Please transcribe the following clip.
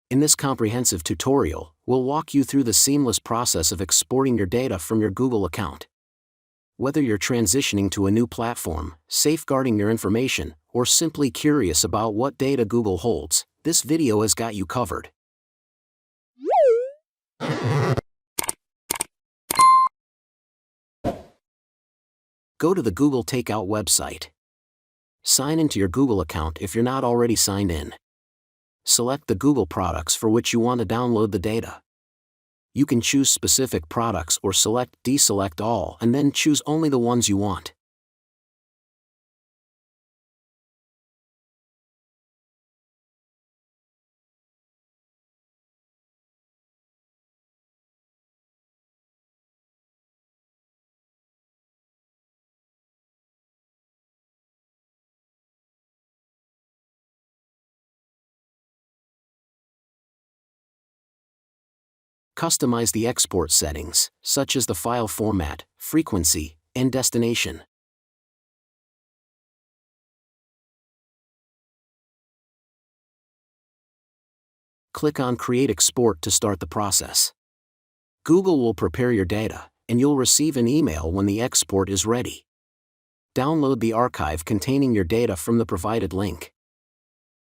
In this comprehensive tutorial, we'll walk you through the seamless process of exporting your data from your Google account. Whether you're transitioning to a new platform, safeguarding your information, or simply curious about what data Google holds, this video has got you covered. Go to the Google Takeout website. Sign into your Google account if you're not already signed in. Select the Google products for which you want to download the data. You can choose specific products or deselect all and then choose only the ones you want. Customize the export settings, such as the file format, frequency, and destination. Click on Create Export to start the process. Google will prepare your data, and you'll receive an email when the export is ready. Download the archive containing your data from the provided link.